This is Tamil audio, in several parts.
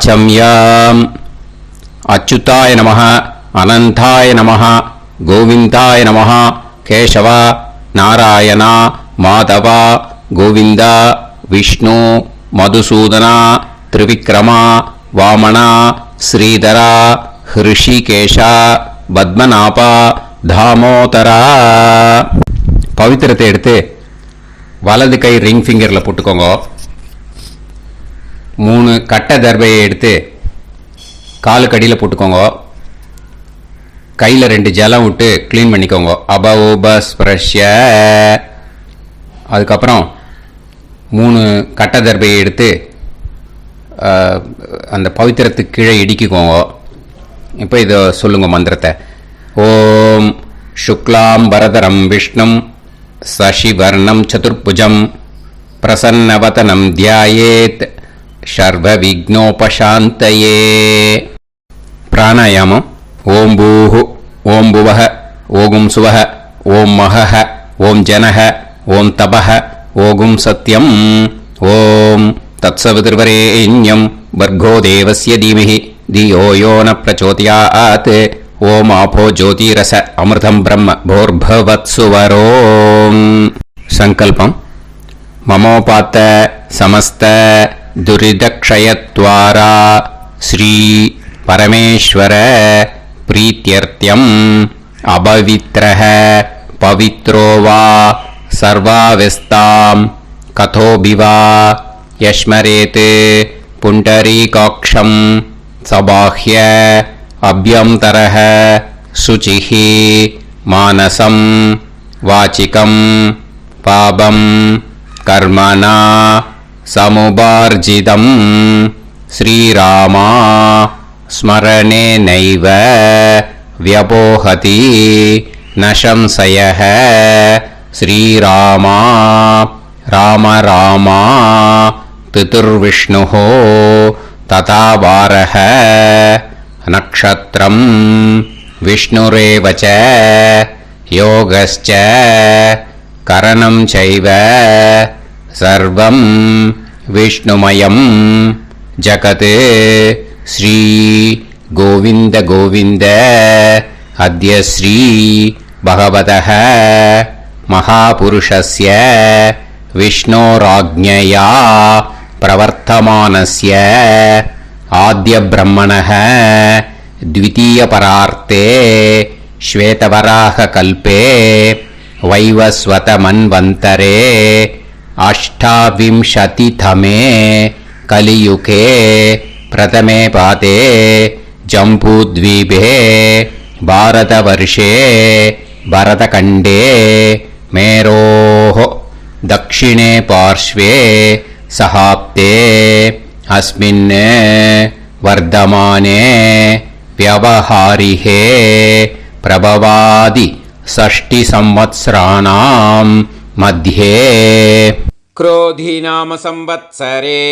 वाचम्याम् अच्युताय नमः अनंताय नमः गोविंदाय नमः केशव नारायण माधव गोविंद विष्णु मधुसूदन त्रिविक्रम वामन श्रीधर ऋषिकेश पद्मनाभ दामोदर पवित्रத்தை எடுத்து வலது கை ரிங் ஃபிங்கரில் போட்டுக்கோங்க. 3 கட்டை தர்பையை எடுத்து காலுக்கடியில் போட்டுக்கோங்க. கையில் 2 ஜலம் விட்டு க்ளீன் பண்ணிக்கோங்க. அபௌபஸ்பிரஷ்ய. அதுக்கப்புறம் 3 கட்டை தர்பையை எடுத்து அந்த பவித்திரத்துக்கு கீழே இடிக்கிக்கோங்க. இப்போ இதை சொல்லுங்க மந்திரத்தை. ஓம் சுக்லாம் வரதரம் விஷ்ணும் சசிவர்ணம் சதுர்புஜம் பிரசன்னவதனம் தியாயேத் சர்வ விக்னோபசாந்தயே. பிராணாயாமம். ஓம் பூஹு ஓம் புவஹ ஓகும் சுவஹ ஓம் மஹஹ ஓம் ஜனஹ ஓம் தபஹ ஓகும் சத்யம் ஓம் தத்சவிதுர்வரேண்யம் வர்கோ தேவஸ்ய தீமஹி தியோ யோ ந பிரச்சோதயாத் ஓம் ஆபோ ஜோதிரச அமிர்தம் பிரம்ம போர்பவத்சுவரோம். சங்கல்பம். மமோபாத்த சமஸ்த துரிதக்ஷயத்வாரா ஸ்ரீ பரமேஸ்வர பிரீத்யர்த்தியம் அபவித்ரஹ பவித்ரோ வா சர்வாவஸ்தாம் கதோபிவா யஸ்மரேத் புண்டரீகாக்ஷம் சபாஹ்ய அப்யந்தரஹ சுசிஹி மானசம் வாச்சிகம் பாபம் கர்மணா சமுபார்ஜிதம் ஸ்ரீராமா ஸ்மரணேனைவ வ்யபோஹதி நசம்சயஹ ஸ்ரீராமா ராம ராமா பிதுர்விஷ்ணுஹோ ததா வாரஹ நக்ஷத்ரம் விஷ்ணுரேவச யோகஸ்ச கரணம் சைவ சர்வம் விஷ்ணுமயம் ஜகத் ஸ்ரீ கோவிந்த கோவிந்த அத்ய ஸ்ரீ பகவதः மகாபுருஷஸ்ய விஷ்ணோராஜ்ஞயா பிரவர்த்தமானஸ்ய ஆத்ய பிரம்மணः द्वितीयपरार्ते श्वेतवराह कल्पे वैवस्वत मन्वन्तरे अष्टाविंशतितमे कलियुगे प्रथमे पादे जम्बूद्वीपे भारतवर्षे भरतखण्डे मेरोः दक्षिणे पार्श्वे सहाब्दे अस्मिन् वर्धमाने व्यवहारिहे प्रभवादि षष्टि संवत्सराणां मध्ये क्रोधी नाम संवत्सरे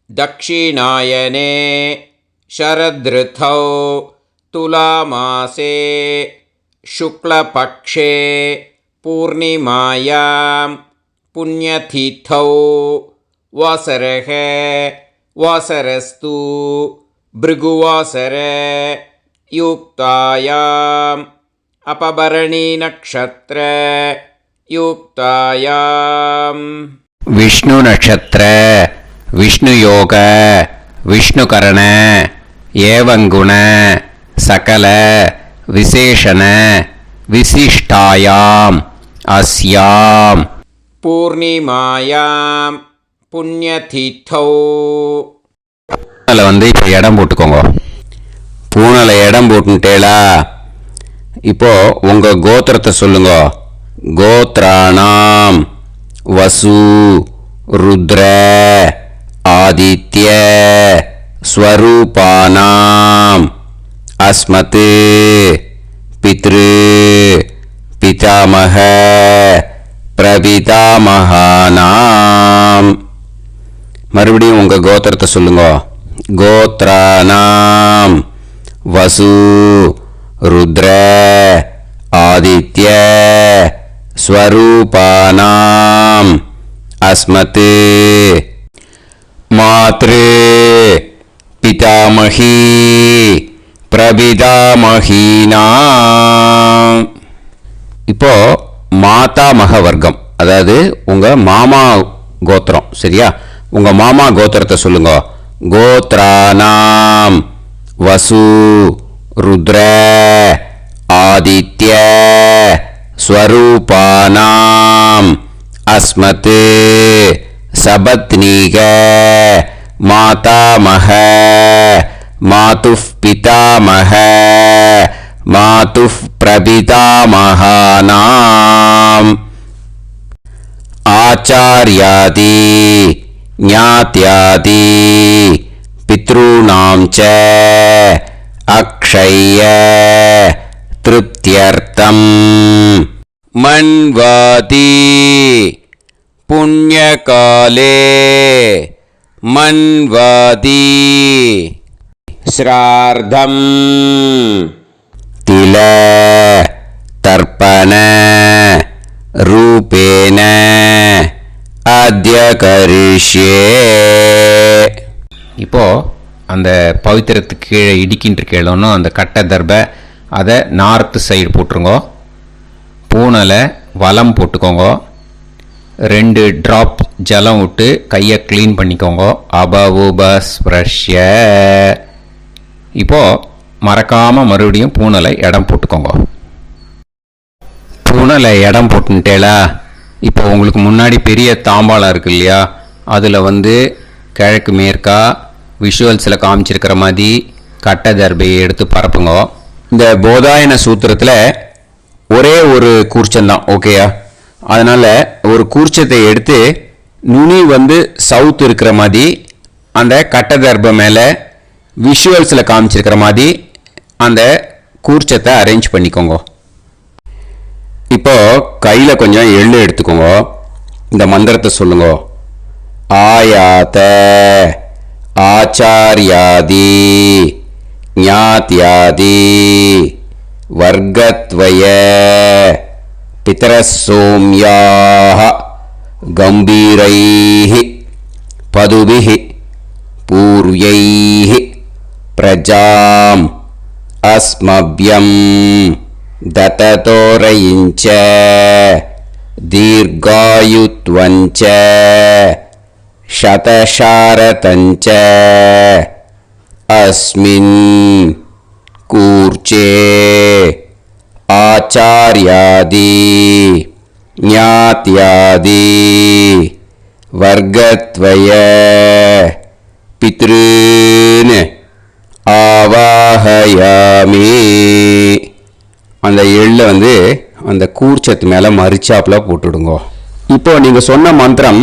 दक्षिणायने शरदृतौ तुलामासे शुक्लपक्षे पूर्णिमायां पुण्यतिथौ वासरः वासरस्तु भृगुवासर युक्तायाम् अपभरणी नक्षत्र युक्तायाम् विष्णु नक्षत्र विष्णु योग विष्णुकरण एवं गुण सकल विशेषण विशिष्टायाम् अस्याम् पूर्णिमायाम् पुण्यतिथौ. வந்து இப்போ இடம் போட்டுக்கோங்க. பூனலை இடம் போட்டுட்டேளா? இப்போ உங்க கோத்திரத்தை சொல்லுங்க. கோத்ராணாம் வசு ருத்ர ஆதித்ய ஸ்வரூபானாம் அஸ்மத் பித்ரு பிதாமக பிரபிதாமகானாம். மறுபடியும் உங்க கோத்திரத்தை சொல்லுங்க. கோத்ராணாம் வசு ருத்ர ஆதித்ய ஸ்வரூபானாம் அஸ்மத் மாத்ரு பிதாமகி பிரபிதாமகீனா. இப்போ மாதாமக வர்க்கம், அதாவது உங்க மாமா கோத்திரம், சரியா? உங்க மாமா கோத்திரத்தை சொல்லுங்க. கோத்ரானாம் வசு ருத்ர ஆதித்ய ஸ்வரூபானாம் அஸ்மத் சபத்னீக மாதாமக மாதுஃப் பிதாமக மாதுஃப் பிரபிதாமகானாம் ஆச்சார்யாதி ஞாத்யாதி பித்ருணாம் ச அக்ஷய திருப்தியர்த்தம் மன்வாதி புண்ணியகாலே மன்வாதி ஸ்ரார்த்தம் தில தர்ப்பண ரூபேன அத்ய கரிஷ்யே. இப்போ அந்த பவித்திரத்துக்கு கீழே இடிக்கின்ற கீழோன்னு அந்த கட்டை தர்பை அதை நார்த்து சைடு போட்டுருங்கோ. பூனலை வலம் போட்டுக்கோங்க. 2 ட்ராப் ஜலம் விட்டு கையை க்ளீன் பண்ணிக்கோங்க. அபவுபஸ்ப்ரஷ்ய. இப்போது மறக்காமல் மறுபடியும் பூனலை இடம் போட்டுக்கோங்க. பூனலை இடம் போட்டுட்டேலா, இப்போ உங்களுக்கு முன்னாடி பெரிய தாம்பாளம் இருக்கு இல்லையா, அதில் கிழக்கு மேற்கா விஷுவல்ஸில் காமிச்சிருக்கிற மாதிரி கட்டை தர்பையை எடுத்து பரப்புங்க. இந்த போதாயன சூத்திரத்தில் ஒரே ஒரு கூர்ச்சந்தான், ஓகேயா? அதனால் ஒரு கூர்ச்சத்தை எடுத்து நுனி சவுத் இருக்கிற மாதிரி அந்த கட்டை தர்பை மேலே விஷுவல்ஸில் காமிச்சிருக்கிற மாதிரி அந்த கூர்ச்சத்தை அரேஞ்ச் பண்ணிக்கோங்க. இப்போ கையில் கொஞ்சம் எள்ளு எடுத்துக்கோங்க. இந்த மந்திரத்தை சொல்லுங்க. ஆயாத ஆச்சார்யாதி ஞாத்யாதி வர்கத்வய பிதரசோம்யாஹ கம்பீரைஹி பதுபிஹி பூர்வைஹி பிரஜாம் அஸ்மப்யம் தததோரயிஞ்ச தீர்காயுத்வஞ்ச சதசாரதஞ்ச அஸ்மின் கூர்ச்சே ஆச்சார்யாதி ஞாத்யாதி வர்கத்வய பித்ருன் ஆவாஹயாமி. அந்த எள்ளை அந்த கூர்ச்சத்து மேலே மரிச்சாப்பில் போட்டுடுங்க. இப்போ நீங்கள் சொன்ன மந்திரம்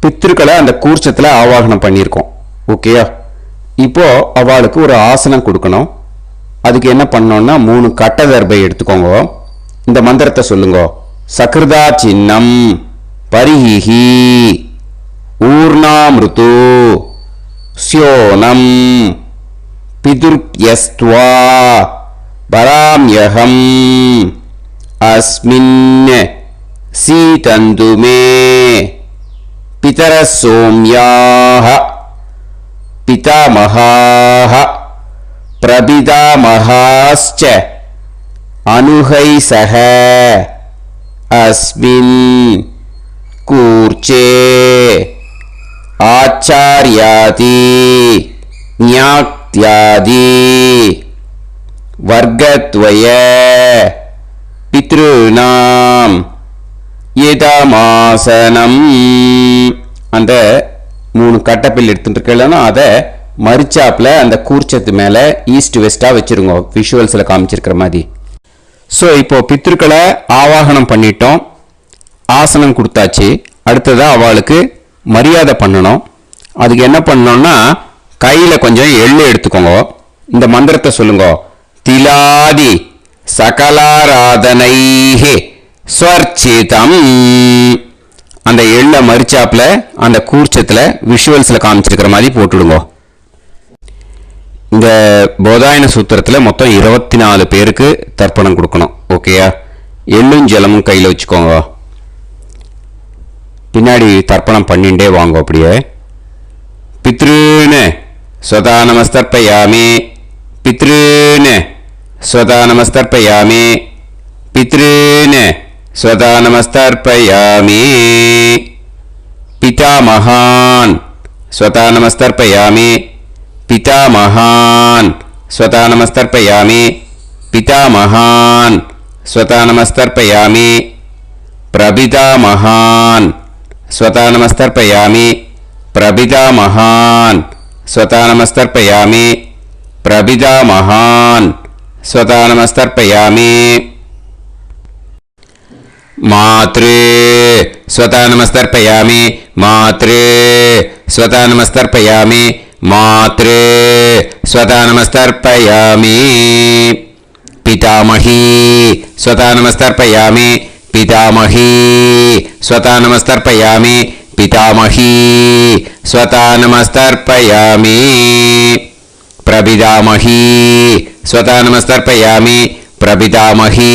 பித்ருக்களை அந்த கூர்ச்சத்தில் ஆவாகனம் பண்ணியிருக்கோம், ஓகேயா? இப்போ அவளுக்கு ஒரு ஆசனம் கொடுக்கணும். அதுக்கு என்ன பண்ணோம்னா 3 கட்டை தர்பை எடுத்துக்கோங்க. இந்த மந்திரத்தை சொல்லுங்க. சக்ருதா சின்னம் பரிஹி ஊர்ணாமிருத்து ஸ்யோனம் பிதுர்யஸ்த்வா பராம்யகம் அஸ்மின் சீதந்துமே பிதரசோம்யாஹ பிதாமகாஹ பிரபிதாமகாஸ்ச அனுகைசஹ அஸ்மின் கூர்ச்சே ஆச்சார்யாதி ஞாத்யாதி வர்கத்வய பித்ருநாம் இதமாசனம். அந்த 3 கட்டப்பில் எடுத்துட்டு இருக்கலன்னா அதை மரிச்சாப்பில் அந்த கூர்ச்சத்து மேலே ஈஸ்ட் வெஸ்டாக வச்சுருங்க, விஷுவல்ஸில் காமிச்சிருக்கிற மாதிரி. ஸோ இப்போ பித்ருக்களை ஆவாகனம் பண்ணிட்டோம், ஆசனம் கொடுத்தாச்சு. அடுத்ததாக அவளுக்கு மரியாதை பண்ணணும். அதுக்கு என்ன பண்ணணும்னா கையில் கொஞ்சம் எள்ளு எடுத்துக்கோங்க. இந்த மந்திரத்தை சொல்லுங்க. திலாதி சகலாராதனைஹி ஸ்வர்ச்சிதம். அந்த எள்ளை மரிச்சாப்பில் அந்த கூர்ச்சத்தில் விஷுவல்ஸில் காமிச்சிருக்கிற மாதிரி போட்டுடுங்க. இந்த போதாயன சூத்திரத்தில் மொத்தம் 24 பேருக்கு தர்ப்பணம் கொடுக்கணும், ஓகேயா? எள்ளும் ஜலமும் கையில் வச்சுக்கோங்க. பின்னாடி தர்ப்பணம் பண்ணிண்டே வாங்க. அப்படியே பித்ருன்னு स्वतानमस्तर्पयामि पितॄन् स्वतानमस्तर्पयामि पितॄन् स्वतानमस्तर्पयामि पितामहान् स्वतानमस्तर्पयामि पितामहान् स्वतानमस्तर्पयामि पितामहान् स्वतानमस्तर्पयामि प्रपितामहान् स्वतानमस्तर्पयामि प्रपितामहान् स्वतानमस्तर्पयामि प्रपितामहान् स्वतानमस्तर्पयामि मातृ स्वतानमस्तर्पयामि मातृ स्वतानमस्तर्पयामि मातृ स्वतानमस्तर्पयामि पितामही स्वतानमस्तर्पयामि पितामही स्वतानमस्तर्पयामि पितामही स्वतानमस्तर्पयामि प्रपितामही स्वतानमस्तर्पयामि प्रपितामही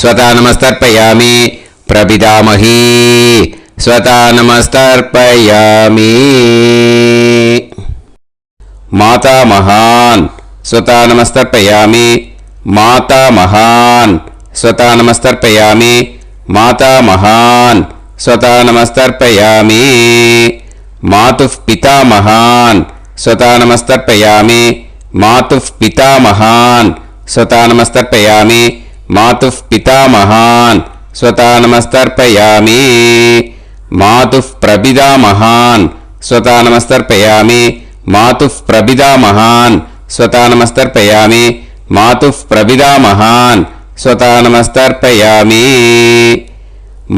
स्वतानमस्तर्पयामि प्रपितामही स्वतानमस्तर्पयामि मातामहान् स्वतानमस्तर्पयामि मातामहान् स्वतानमस्तर्पयामि मातामहान् स्वतानमस्तर्पयामि मातुः पितामहान् स्वतानमस्तर्पयामि मातुः पितामहान् स्वतानमस्तर्पयामि मातुः पितामहान् स्वतानमस्तर्पयामि मातुः प्रपितामहान् स्वतानमस्तर्पयामि मातुः प्रपितामहान् स्वतानमस्तर्पयामि मातुः प्रपितामहान् स्वतानमस्तर्पयामि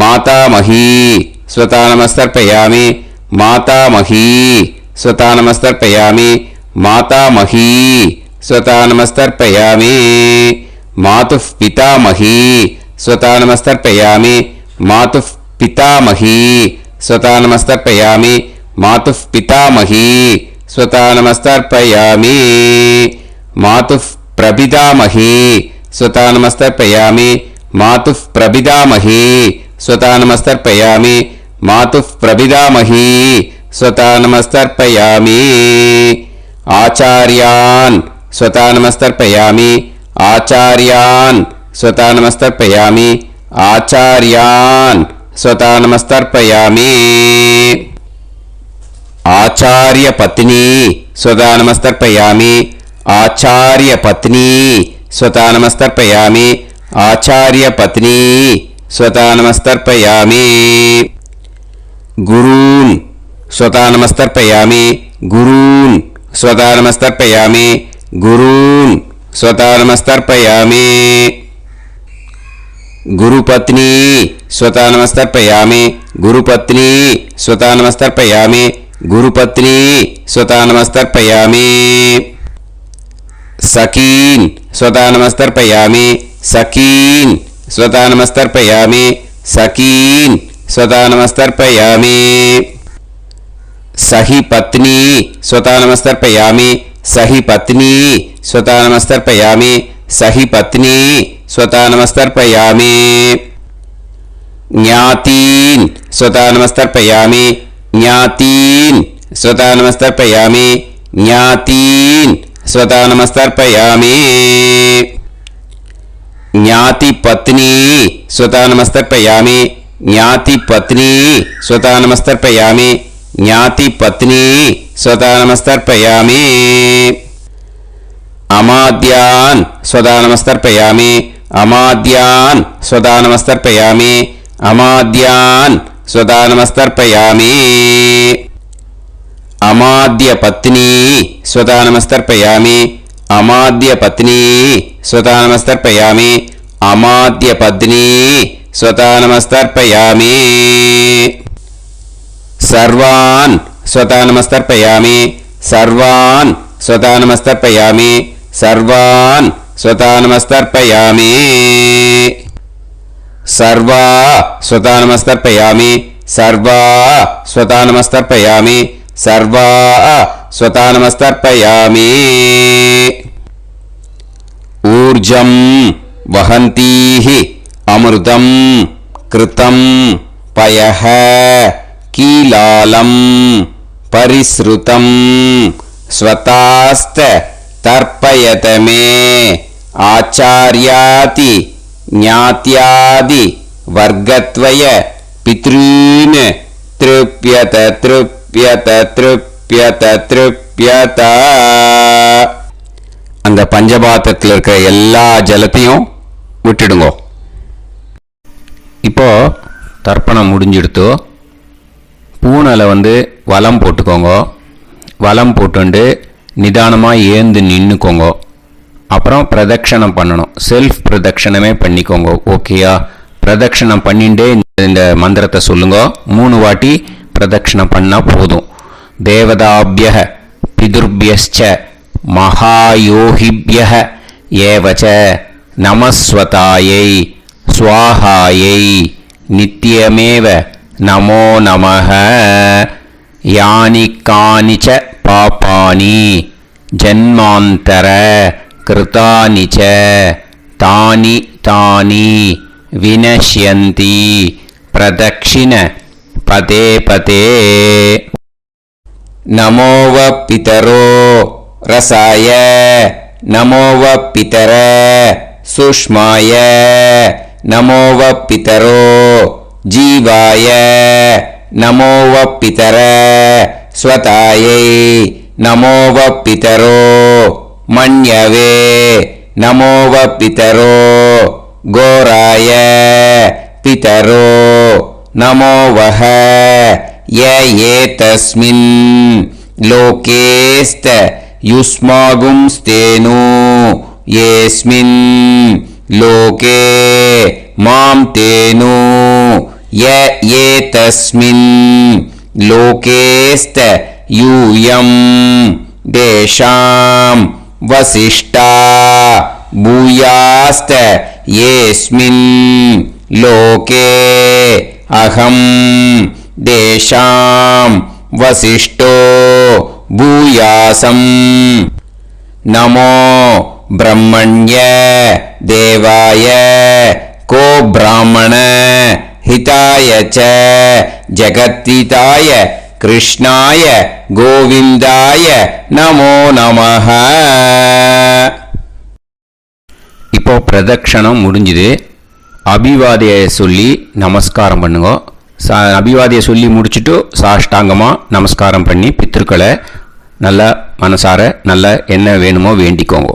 मातामही स्वतानमस्तर्पयामि मातामही स्वतानमस्तर्पयामि मातामही स्वतानमस्तर्पयामि मातुः पितामही स्वतानमस्तर्पयामि मातुः पितामही स्वतानमस्तर्पयामि मातुः पितामही स्वतानमस्तर्पयामि मातुः प्रपितामही स्वतानमस्तर्पयामि मातुः प्रपितामही स्वतानमस्तर्पयामि मातुः प्रपितामही स्वतानमस्तर्पयामि आचार्यान् स्वतानमस्तर्पयामि आचार्यान् स्वतानमस्तर्पयामि आचार्यान् स्वतानमस्तर्पयामि आचार्यपत्नी स्वतानमस्तर्पयामि आचार्यपत्नी स्वतानमस्तर्पयामि आचार्यपत्नी स्वतानमस्तर्पयामि गुरून् स्वतानमस्तर्पयामि गुरून् स्वतानमस्तर्पयामि गुरून् स्वतानमस्तर्पयामि गुरुपत्नी स्वतानमस्तर्पयामि गुरुपत्नी स्वतानमस्तर्पयामि गुरुपत्नी स्वतानमस्तर्पयामि सखीन् स्वतानमस्तर्पयामि सखीन् स्वतानमस्तर्पयामि सखीन् स्वतानमस्तर्पयामि सही पत्नी स्वतानमस्तर्पयामि सही पत्नी स्वतानमस्तर्पयामि सही पत्नी स्वतानमस्तर्पयामि ज्ञातीन् स्वतानमस्तर्पयामि ज्ञातीन् स्वतानमस्तर्पयामि ज्ञातीन् स्वतानमस्तर्पयामि ज्ञातिपत्नी स्वतानमस्तर्पयामि ज्ञातिपत्नी स्वतानमस्तर्पयामि ज्ञातिपत्नी स्वतानमस्तर्पयामि अमाद्यान् स्वतानमस्तर्पयामि अमाद्यान् स्वतानमस्तर्पयामि अमाद्यान् स्वतानमस्तर्पयामि अमाद्यपत्नी स्वतानमस्तर्पयामि अमाद्यपत्नी स्वतानमस्तर्पयामि अमाद्यपत्नी स्वतानमस्तर्पयामि सर्वान् स्वतानमस्तर्पयामि सर्वान् स्वतानमस्तर्पयामि सर्वान् स्वतानमस्तर्पयामि सर्वा स्वतानमस्तर्पयामि सर्वा स्वतानमस्तर्पयामि सर्वा स्वतानमस्तर्पयामि ऊर्जं वहन्तीः अमृतं कृतं पयः कीलालं परिसृतं ஸ்வதாஸ்த தர்ப்பயதமே ஆச்சார்யாதி ஞாத்யாதி வர்க்கத்வய பித்ரீன் த்ருப்யத த்ருப்யத த்ருப்யத த்ருப்யத. அந்த பஞ்சபாத்திரத்தில் இருக்கிற எல்லா ஜலத்தையும் விட்டுடுங்கோ. இப்போ தர்ப்பணம் முடிஞ்சிடுத்து. பூனலை வலம் போட்டுக்கோங்க. வலம் போட்டுண்டு நிதானமாக ஏந்து நின்றுக்கோங்க. அப்புறம் பிரதட்சணம் பண்ணணும். செல்ஃப் பிரதட்சணமே பண்ணிக்கோங்க. ஓகேயா? பிரதட்சணம் பண்ணிண்டே இந்த மந்திரத்தை சொல்லுங்க. 3 வாட்டி பிரதட்சணம் பண்ணால் போதும். தேவதாபிய பிதுர்பியஸ்ச மகாயோகிபிய ஏவச்ச நமஸ்வதாயை ஸ்வாஹாயை நித்யமேவ நமோ நமஹ. யானி கானிச்ச பாபானி ஜன்மாந்தர கிருதானி ச தானி தானி வினஷ்யந்தி பிரதக்ஷிண பதே பதே. நமோவ பிதரோ ரசாய நமோவ பிதர சுஷ்மாய நமோவ பிதரோ ஜீவாய நமோவ பிதர ஸ்வதாயை நமோவ பிதரோ மன்யவே நமோவ பிதரோ கோராய பிதரோ நமோவஹ. ஏதஸ்மின் லோகேஸ்த யுஸ்மாகும்ஸ்தேனு ஏஸ்மின் லோகே மாம் தேனு. ஏதஸ்மின் லோகேஸ்த யூயம் தேஷாம் வசிஷ்டா பூயாஸ்த ஏஸ்மின் லோகே அகம் தேஷாம் வசிஷ்டோ பூயாசம். நமோ பிரம்மண்ய தேவாய கோ பிராமண ஹிதாய ச ஜகத்ஹிதாய கிருஷ்ணாய கோவிந்தாய நமோ நமஹ. இப்போ பிரதட்சணம் முடிஞ்சுது. அபிவாதியை சொல்லி நமஸ்காரம் பண்ணுங்க. அபிவாதியை சொல்லி முடிச்சுட்டு சாஷ்டாங்கமாக நமஸ்காரம் பண்ணி பித்திருக்களை நல்லா மனசார நல்லா என்ன வேணுமோ வேண்டிக்கோங்க.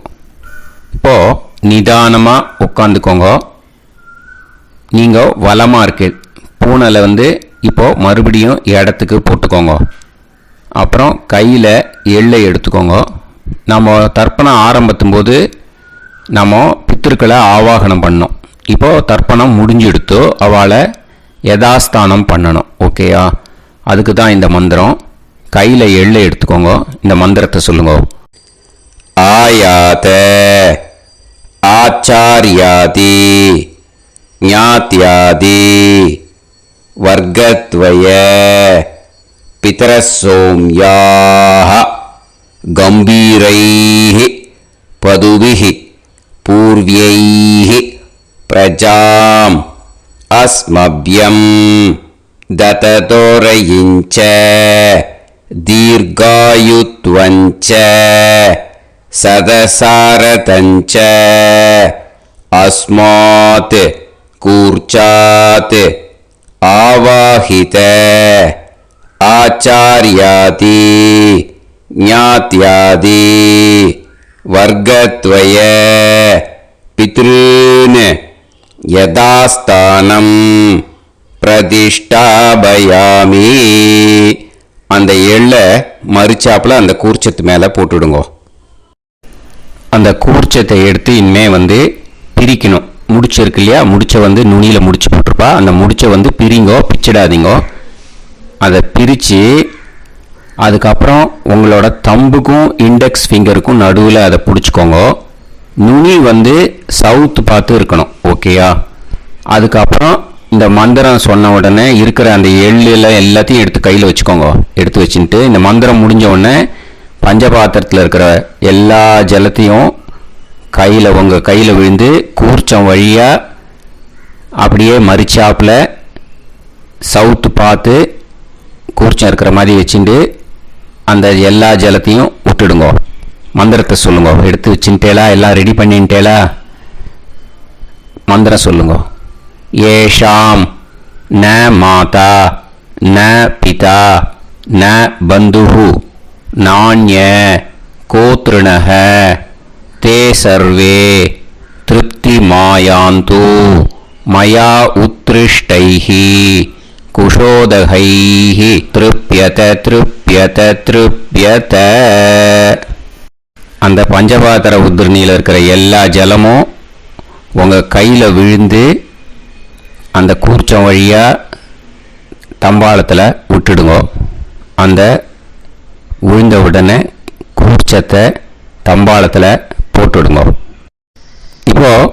இப்போது நிதானமாக உட்காந்துக்கோங்க. நீங்கள் வலமாக இருக்கு பூனலை இப்போது மறுபடியும் இடத்துக்கு போட்டுக்கோங்க. அப்புறம் கையில் எள்ளை எடுத்துக்கோங்க. நம்ம தர்ப்பணம் ஆரம்பித்தும் போது நம்ம பித்திருக்களை ஆவாகனம் பண்ணோம். இப்போது தர்ப்பணம் முடிஞ்செடுத்து அவளை யதாஸ்தானம் பண்ணணும். ஓகேயா? அதுக்கு தான் இந்த மந்திரம். கையில் எள்ளை எடுத்துக்கோங்க. இந்த மந்திரத்தை சொல்லுங்க. ஆயாத ஆச்சாரியாதி ஞாத்யாதி வர்க்கத்வய பிதரசோம்யாஹ கம்பீரைஹி பதுபிஹி பூர்வ்யைஹி பிரஜாம் அஸ்மப்யம் தததோரயிஞ்ச தீர்காயுத்வஞ்ச சதசாரதஞ்ச அஸ்மாத் கூர்ச்சாத் ஆவாஹித ஆச்சார்யாதி ஞாத்யாதி வர்க்கத்வய பித்ருன் யதாஸ்தானம் பிரதிஷ்டாபயாமி. அந்த எள்ளை மறிச்சாப்புல அந்த கூர்ச்சத்து மேலே போட்டுடுங்க. அந்த கூர்ச்சத்தை எடுத்து இனிமே பிரிக்கணும். முடிச்சு இருக்கு இல்லையா? முடிச்சை நுனியில் முடிச்சு போட்டிருப்பா. அந்த முடிச்சை பிரிங்கோ, பிச்சிடாதீங்கோ. அதை பிரித்து அதுக்கப்புறம் உங்களோட தம்புக்கும் இண்டெக்ஸ் ஃபிங்கருக்கும் நடுவில் அதை பிடிச்சிக்கோங்க. நுனி சவுத்து பார்த்து இருக்கணும். ஓகேயா? அதுக்கப்புறம் இந்த மந்திரம் சொன்ன உடனே இருக்கிற அந்த எள்ளில் எல்லாத்தையும் எடுத்து கையில் வச்சுக்கோங்க. எடுத்து வச்சுட்டு இந்த மந்திரம் முடிஞ்ச உடனே பஞ்சபாத்திரத்தில் இருக்கிற எல்லா ஜலத்தையும் உங்கள் கையில் விழுந்து கூர்ச்சம் வழியாக அப்படியே மறிச்சாப்பில் சவுத்து பார்த்து கூர்ச்சம் இருக்கிற மாதிரி வச்சுட்டு அந்த எல்லா ஜலத்தையும் விட்டுடுங்கோ. மந்திரத்தை சொல்லுங்க. எடுத்து வச்சுட்டேலா? எல்லாம் ரெடி பண்ணிட்டேலா? மந்திரம் சொல்லுங்க. ஏஷாம் ந மாதா ந பிதா ந பந்துஹு நாண்ய கோத்ருணஹ தே சர்வே திருப்திமாயாந்து மயா உத்ருஷ்டைஹி குஷோதகைஹி திருப்யத திருப்யத திருப்யத. அந்த பஞ்சபாத்திர உத்ரணியில் இருக்கிற எல்லா ஜலமும் உங்கள் கையில் விழுந்து அந்த கூர்ச்சம் வழியாக தம்பாளத்தில் விட்டுடுங்க. அந்த விழுந்த உடனே கூர்ச்சத்தை தம்பாளத்தில் போட்டுடுங்க. இப்போது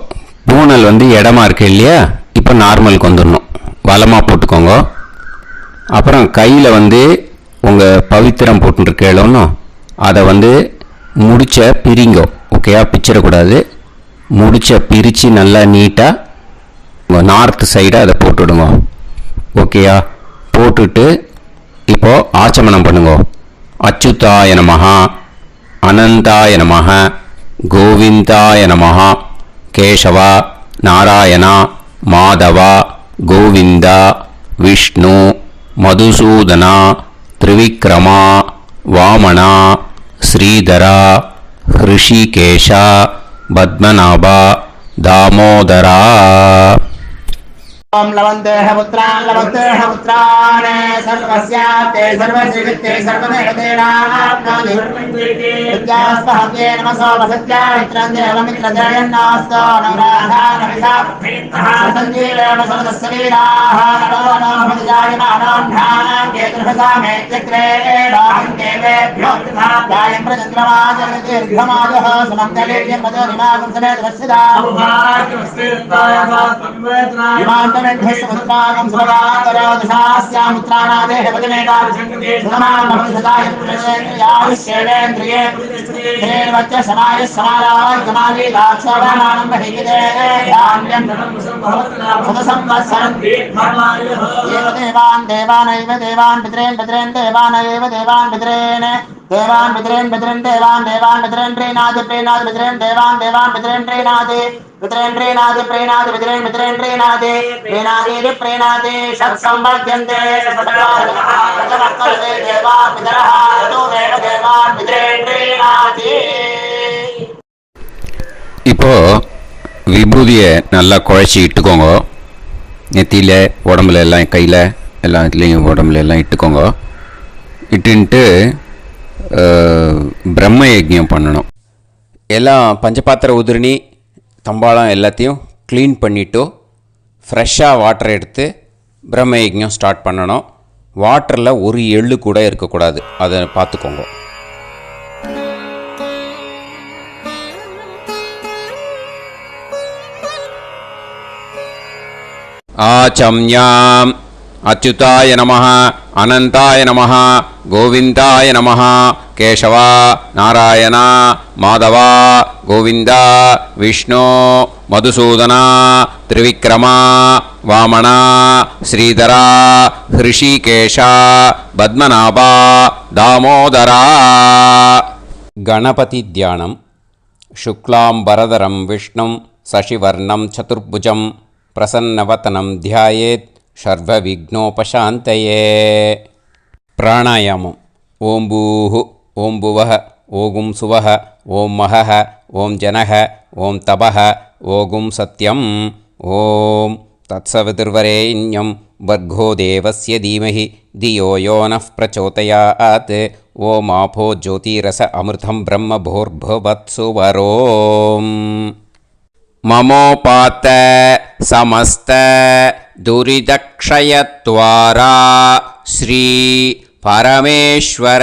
பூனல் இடமா இருக்கு இல்லையா? இப்போ நார்மலுக்கு வந்துடணும். வலமாக போட்டுக்கோங்க. அப்புறம் கையில் உங்கள் பவித்திரம் போட்டுருக்கேளோன்னு அதை முடிச்ச பிரிங்கோ. ஓகேயா? பிச்சிடக்கூடாது. முடிச்ச பிரித்து நல்லா நீட்டாக நார்த் சைடை அதை போட்டுவிடுங்க. ஓகேயா? போட்டுட்டு இப்போது ஆச்சமனம் பண்ணுங்க. அச்சுதாய நமஹ அனந்தாய நமஹ கோவிந்தாய நமஹ கேசவா நாராயணா மாதவா கோவிந்தா விஷ்ணு மதுசூதனா திரிவிக்ரமா வாமனா ஸ்ரீதரா ஹிருஷிகேஷா பத்மநாபா தாமோதரா. ओम लवन्तेह पुत्रान् लवन्तेह पुत्रान् सर्वस्याते सर्वश्रीकृते सर्वदेवतेनाप्नोति विद्यास्पहते नमसो वसत्या मित्रं देवमित्रजयन्नास्तो नवराधानविषा सञ्जीवेन समदस्सवीराः नमो नमोऽजायमानां ध्यानां केतुर्भसामे चक्रे राहं देवेभ्यो ध्यानं प्रचन्द्रमाजर्दीर्घमाजः समन्तलेयं मदोनिमागं समेत वस्यदा ेन्द्रस्वत्रागं सुभगातरादिशास्यामित्राणादेहपतिमेकाभिषङ्गेन्द्रिये समाय समारागमालीलाक्षाणां देवान् देवानैव देवान् पितॄन् पितॄन् देवानैव देवान् पितॄन् देवान् पितॄन् पितॄन् देवान् देवान् पितॄन् प्रीणाति प्रीणाति पितॄन् देवान् देवान् पितॄन् प्रीणाति पितॄन् प्रीणाति प्रीणाति पितॄन् पितॄन् प्रीणाति प्रीणाति प्रीणाति षट्संवर्ध्यन्ते देवान् पितरः ततोदेव देवान् पितॄन् प्रीणाति. இப்போ விபூதியை நல்லா குழைச்சி இட்டுக்கோங்க. நெத்தியில் உடம்புல எல்லாம் கையில் எல்லா இதுலேயும் உடம்புல எல்லாம் இட்டுக்கோங்க. இட்டுன்ட்டு பிரம்ம யஜ்ஞம் பண்ணணும். எல்லாம் பஞ்சபாத்திர உதிரணி தம்பாளம் எல்லாத்தையும் க்ளீன் பண்ணிவிட்டு ஃப்ரெஷ்ஷாக வாட்டர் எடுத்து பிரம்ம யஜ்ஞம் ஸ்டார்ட் பண்ணணும். வாட்டரில் ஒரு எள்ளு கூட இருக்கக்கூடாது. அதை பார்த்துக்கோங்க. ஆச்சம்யாம் அச்சுதாய நமஹ அனந்தாய நமஹ கோவிந்தாய நமஹ கேசவா நாராயணா மாதவா கோவிந்தா விஷ்ணு மதுசூதனா திரிவிக்ரமா வாமனா ஸ்ரீதரா ஹிருஷிகேஷா பத்மநாபா தாமோதரா. கணபதி தியானம். சுக்லாம்பரதரம் விஷ்ணும் சசிவர்ணம் சதுர்புஜம் பிரசன்னவதனம் தியாயேத் சர்வவிக்னோபசாந்தயே. பிராணாயாமம். ஓம் பூஹு ஓம் புவஹ ஓகும் சுவஹ ஓம் மஹஹ ஓம் ஜனஹ ஓம் தபஹ ஓகும் சத்யம். ஓம் தத்சவிதுர்வரேண்யம் வர்கோ தேவஸ்ய தீமஹி தியோ யோ நः பிரச்சோதயாத். ஓம் ஆபோ ஜோதிரஸ அமிர்தம் பிரம்ம பூர்புவத்சு வரோம். மமோபாத்த சமஸ்த துரிதக்ஷயத்வாரா ஸ்ரீ பரமேஸ்வர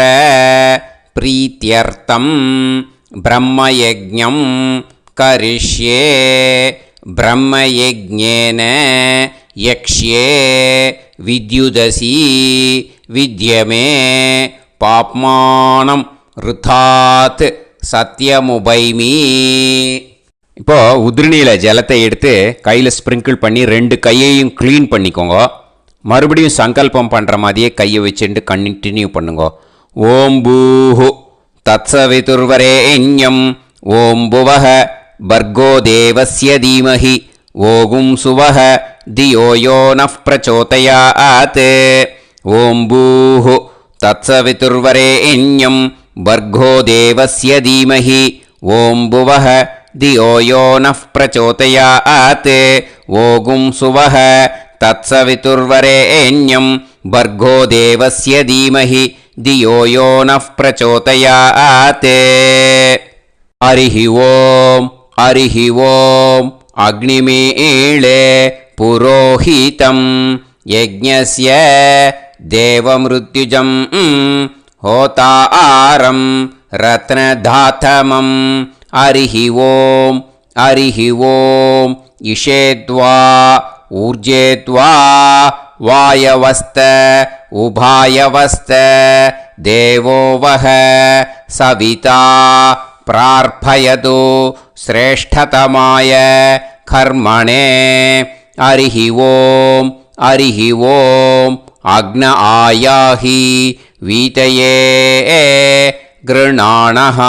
பிரீத்யர்த்தம் பிரம்மயஜ்ஞம் கரிஷ்யே. பிரம்மயஜ்ஞேன யக்ஷ்யே வித்யுதசி வித்யமே பாப்மானம் ருதாத் சத்யமுபைமி. இப்போது உதிரணியில் ஜலத்தை எடுத்து கையில் ஸ்ப்ரிங்கிள் பண்ணி 2 கையையும் க்ளீன் பண்ணிக்கோங்க. மறுபடியும் சங்கல்பம் பண்ணுற மாதிரியே கையை வச்சுட்டு கண்டினியூ பண்ணுங்க. ॐ भूः तत्सवितुर्वरेण्यं ॐ भुवः भर्गो देवस्य धीमहि ॐ सुवः धियो यो नः प्रचोदयात् ॐ भूः तत्सवितुर्वरेण्यं भर्गो देवस्य धीमहि ॐ भुवः धियो यो नः प्रचोदयात् ॐ सुवः तत्सवितुर्वरेण्यं भर्गो देवस्य धीमहि धियो यो नः प्रचोदयात् हरिः ॐ अग्निमीळे पुरोहितं यज्ञस्य देवमृत्युजं होतारं रत्नधातमं हरिः ॐ इषेद्वा ऊर्जेद्वा वायवस्त उभायवस्त देवो वः सविता प्रार्थयतु श्रेष्ठतमाय कर्मणे हरिः ॐ अग्न आयाहि वीतये गृणाणः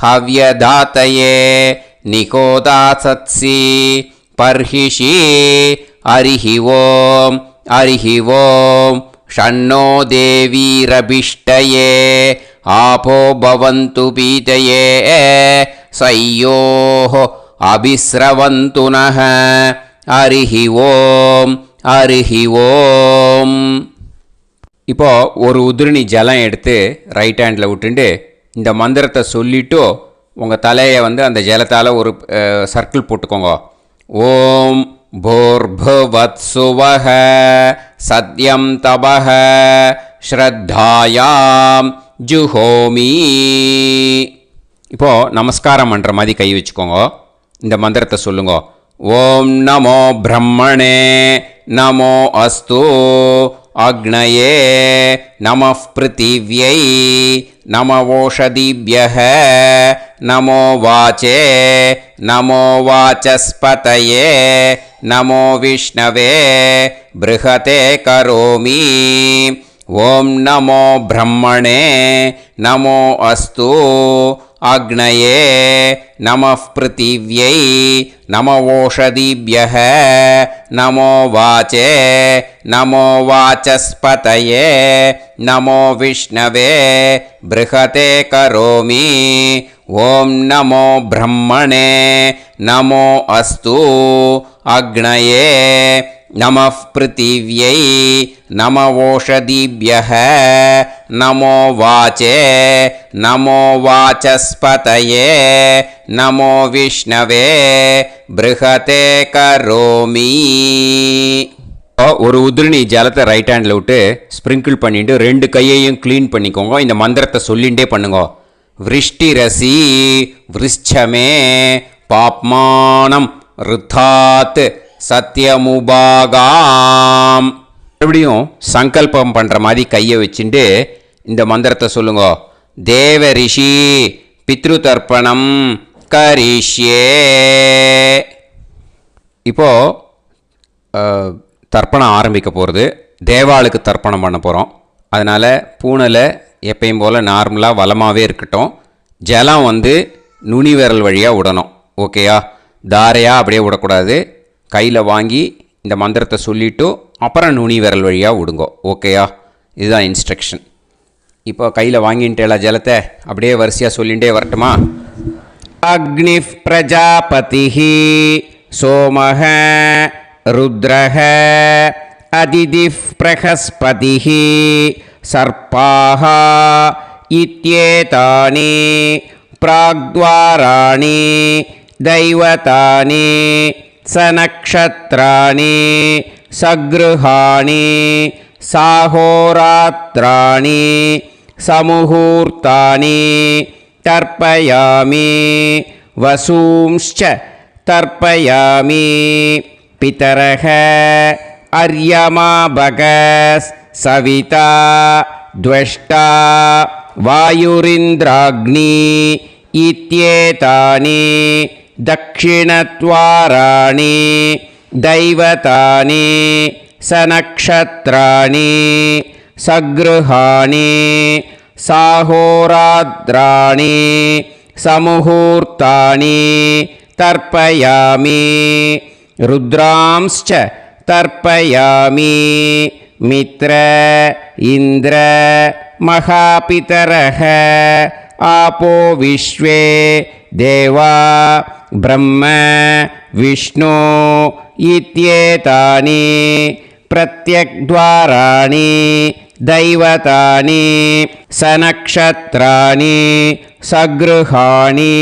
हव्यदातये निकोदासत्सि पर्हिषि हरिः ॐ षण्णो देवीरभिष्टये आपो भवन्तु पीतये सयोः अभिस्रवन्तु नः हरिः ॐ இப்போ ஒரு உதிரணி ஜலம் எடுத்து ரைட் ஹேண்டில் விட்டுண்டு இந்த மந்திரத்தை சொல்லிவிட்டு உங்கள் தலையை வந்து அந்த ஜலத்தால் ஒரு சர்க்கிள் போட்டுக்கோங்க. ஓம் भूर्भुवत्सुवः सत्यं तपः ஸ்ரத்தாயாம் ஜுஹோமி. இப்போது நமஸ்காரம் பண்ணுற மாதிரி கை வச்சுக்கோங்க. இந்த மந்திரத்தை சொல்லுங்க. ஓம் நமோ பிரம்மணே நமோ அஸ்து அக்னயே நமः பிருத்திவ்யை நம ஓஷதிभ्यः நமோ வாச்சே நமோ வாசஸ்பதயே நமோ விஷ்ணவே ப்ருஹதே கரோமி. ஓம் நமோ பிரம்மணே நமோ அஸ்து அக்னயே நமः பிருத்திவ்யை நம ஓஷதிभ्यः நமோ வாச்சே நமோ வாசஸ்பதயே நமோ விஷ்ணவே ப்ருஹதே கரோமி. ஓம் நமோ பிரம்மணே நமோ அஸ்து அக்னயே நமः பிருத்திவ்யை நம ஓஷதிभ्यः நமோ வாச்சே நமோ வாசஸ்பதயே நமோ விஷ்ணவே ப்ருஹதே கரோமி. ஒரு உதிரணி ஜலத்தை ரைட் ஹேண்டில் விட்டு ஸ்ப்ரிங்கிள் பண்ணிட்டு ரெண்டு கையையும் க்ளீன் பண்ணிக்கோங்க. இந்த மந்திரத்தை சொல்லிகிட்டே பண்ணுங்க. விருஷ்டிரசி விருஷ்சமே பாப்மானம் ருத்தாத் சத்யமுபாகாம். மறுபடியும் சங்கல்பம் பண்ணுற மாதிரி கையை வச்சுட்டு இந்த மந்திரத்தை சொல்லுங்க. தேவ ரிஷி பித்ரு தர்ப்பணம் கரிஷ்யே. இப்போது தர்ப்பணம் ஆரம்பிக்க போகிறது. தேவாளுக்கு தர்ப்பணம் பண்ண போகிறோம். அதனால் பூனையில் எப்பயும் போல் நார்மலாக வளமாகவே இருக்கட்டும். ஜலம் வந்து நுனி விரல் வழியாக விடணும். ஓகேயா? தாரையாக அப்படியே விடக்கூடாது. கையில் வாங்கி இந்த மந்திரத்தை சொல்லிவிட்டு அப்புறம் நுனி விரல் வழியாக விடுங்கோ. ஓகேயா? இதுதான் இன்ஸ்ட்ரக்ஷன். இப்போ கையில் வாங்கிட்டு எல்லா ஜலத்தை அப்படியே வரிசையாக சொல்லிகிட்டே வரட்டுமா? அக்னி பிரஜாபதி சோமஹ ருத்ரஹ அதிதி பிரகஸ்பதி சர்ப்பாஹ இத்யேதானி பிராக்த்வாராணி தைவதானி சநக்ஷத்ராணி சக்ருஹாணி சாஹோராத்ராணி சமுஹூர்த்தானி தர்ப்பயாமி வசூம்ச்ச தர்ப்பயாமி. பிதரஹ அர்யமா பகஸ் சவிதா த்வஷ்டா வாயுரிந்திராக்னி இத்யேதானி தக்ஷிணத்வாராணி தைவதானி சநக்ஷத்ராணி சக்ருஹாணி साहोरात्राणि समुहूर्तानि तर्पयामि रुद्रांश्च तर्पयामि मित्र इन्द्र महापितरः आपो विश्वे देवा ब्रह्म विष्णु इत्येतानि प्रत्यग्द्वाराणि दैवतानि सनक्षत्राणि सगृहाणि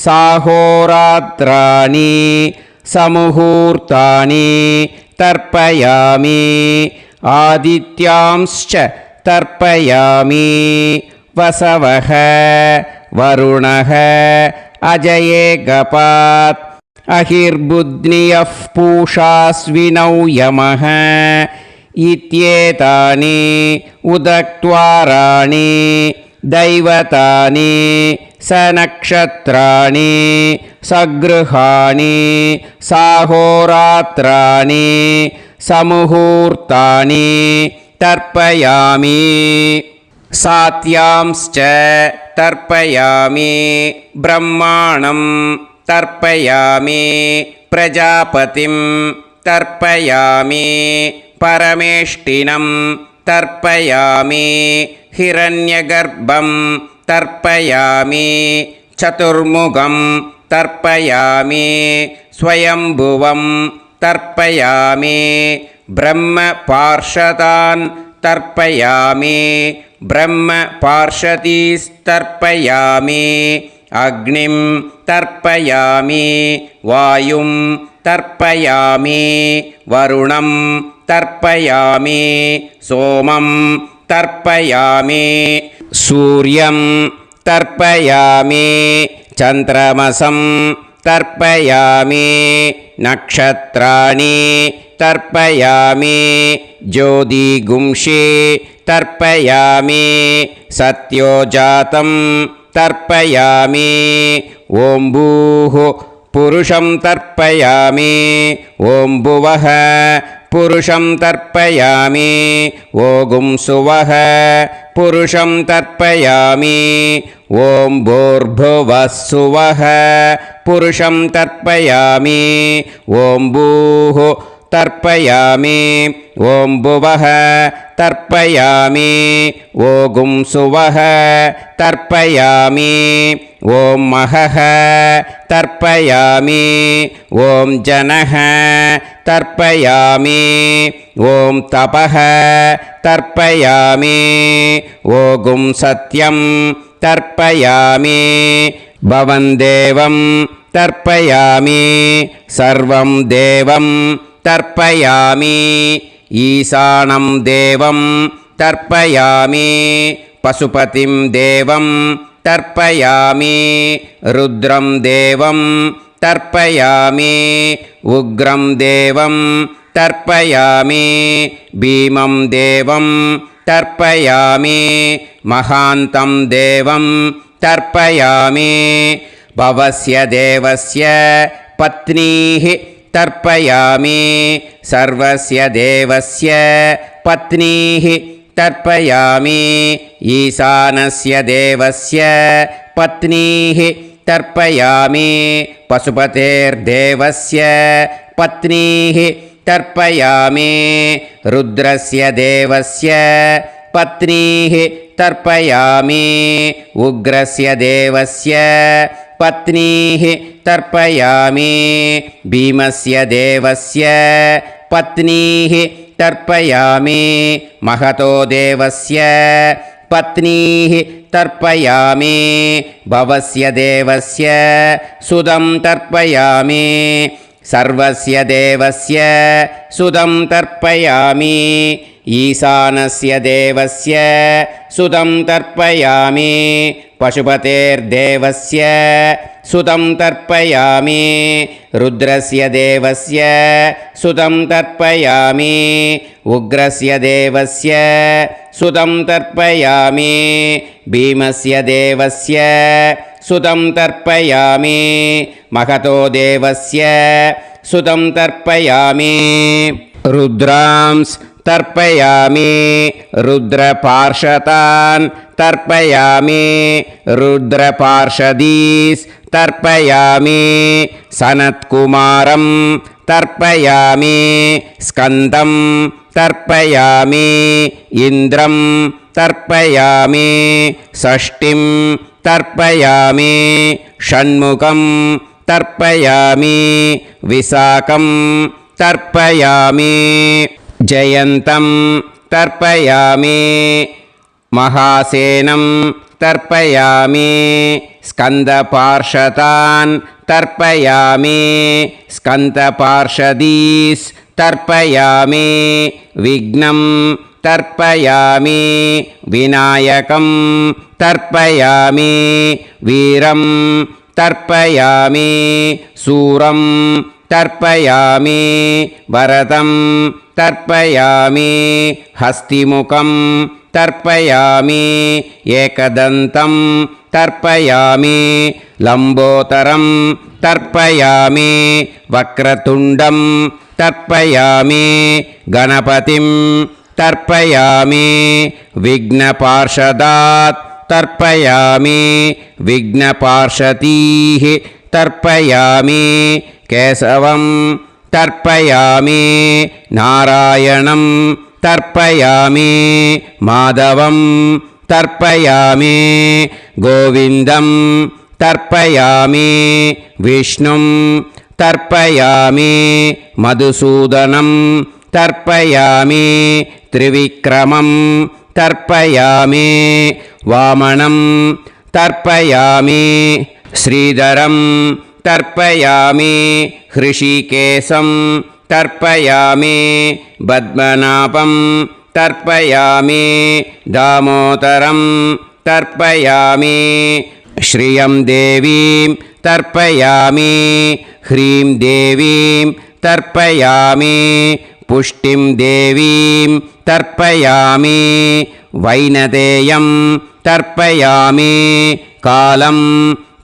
साहोरात्राणि समुहूर्तानि तर्पयामि आदित्यांश्च तर्पयामि वसवः वरुणः अजयेगपात् अहिर्बुध्नियः पूषास्विनौ यमः इत्येतानि उदक्त्वाराणि दैवतानि सनक्षत्राणि सगृहाणि साहोरात्राणि समुहूर्तानि तर्पयामि सात्यांश्च तर्पयामि ब्रह्माणं तर्पयामि प्रजापतिं तर्पयामि परमेष्टिनं तर्पयामि हिरण्यगर्भं तर्पयामि चतुर्मुखं तर्पयामि स्वयंभुवं तर्पयामि ब्रह्मपार्षदान् तर्पयामि ब्रह्मपार्षदीस्तर्पयामि अग्निं तर्पयामि वायुं तर्पयामि वरुणं तर्पयामि सोमं तर्पयामि सूर्यं तर्पयामि चन्द्रमसं तर्पयामि नक्षत्राणि तर्पयामि ज्योतिगुंषि तर्पयामि सत्योजातं तर्पयामि ॐ भूः पुरुषं तर्पयामि ॐ भुवः पुरुषं तर्पयामि ॐ सुवः पुरुषं तर्पयामि ॐ भूर्भुवः सुवः पुरुषं तर्पयामि ॐ भूः तर्पयामि ॐ भुवः तर्पयामि ॐ सुवः तर्पयामि ॐ महः तर्पयामि ॐ जनः तर्पयामि ॐ तपः तर्पयामि ॐ सत्यं तर्पयामि भवन् देवं तर्पयामि सर्वं देवं तर्पयामि ईशानं देवं तर्पयामि पशुपतिं देवं तर्पयामि रुद्रं देवं तर्पयामि उग्रं देवं तर्पयामि भीमं देवं तर्पयामि महान्तं देवं तर्पयामि भवस्य देवस्य पत्नीः तर्पयामि सर्वस्य देवस्य पत्नीः तर्पयामि ईशानस्य देवस्य पत्नीः तर्पयामि पशुपतेर्देवस्य पत्नीः तर्पयामि रुद्रस्य देवस्य पत्नीः तर्पयामि उग्रस्य देवस्य पत्नीः तर्पयामि भीमस्य देवस्य पत्नीः तर्पयामि महतो देवस्य पत्नीः तर्पयामि भवस्य देवस्य सुदं तर्पयामि सर्वस्य देवस्य सुदं तर्पयामि ईशानस्य देवस्य सुदं तर्पयामि पशुपतेर्देवस्य सुदं तर्पयामि रुद्रस्य देवस्य सुदं तर्पयामि उग्रस्य देवस्य सुदं तर्पयामि भीमस्य देवस्य सुदं तर्पयामि महतो देवस्य सुदं तर्पयामि रुद्रांस् तर्पयामि रुद्रपार्षदान् तर्पयामि रुद्रपार्षदीस् तर्पयामि सनत्कुमारं तर्पयामि स्कन्दं तर्पयामि इन्द्रं तर्पयामि षष्टिं तर्पयामि षण्मुखं तर्पयामि विशाखं तर्पयामि जयन्तं तर्पयामि महासेनं तर्पयामि स्कन्दपार्षदान् तर्पयामि स्कन्दपार्षदीस् तर्पयामि विघ्नं तर्पयामि विनायकं तर्पयामि वीरं तर्पयामि सूरं तर्पयामि वरदं तर्पयामि हस्तिमुखं तर्पयामि एकदन्तं तर्पयामि लम्बोदरं तर्पयामि वक्रतुण्डं तर्पयामि गणपतिं तर्पयामि विघ्नपार्षदात् तर्पयामि विघ्नपार्षदीः तर्पयामि केशवं तर्पयामि नारायणं तर्पयामि माधवं तर्पयामि गोविन्दं तर्पयामि विष्णुं तर्पयामि मधुसूदनं तर्पयामि त्रिविक्रमं तर्पयामि वामनं तर्पयामि श्रीधरं तर्पयामि हृषिकेशं तर्पयामि पद्मनाभं तर्पयामि दामोदरं तर्पयामि श्रियं देवीं तर्पयामि ह्रीं देवीं तर्पयामि पुष्टिं देवीं तर्पयामि वैनदेयं तर्पयामि कालं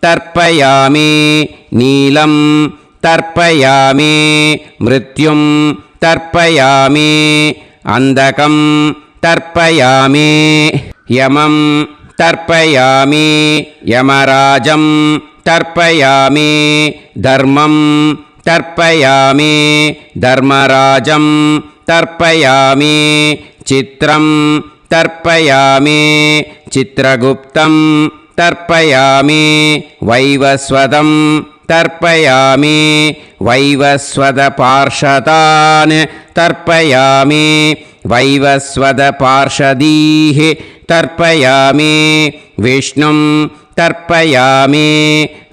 तर्पयामि नीलं तर्पयामि मृत्युं तर्पयामि अन्धकं तर्पयामि यमं तर्पयामि यमराजं तर्पयामि धर्मं तर्पयामि धर्मराजं तर्पयामि चित्रं तर्पयामि चित्रगुप्तं तर्पयामि वैवस्वतं तर्पयामि वैवस्वतपार्षदान् तर्पयामि वैवस्वतपार्षदीः तर्पयामि विष्णुं तर्पयामि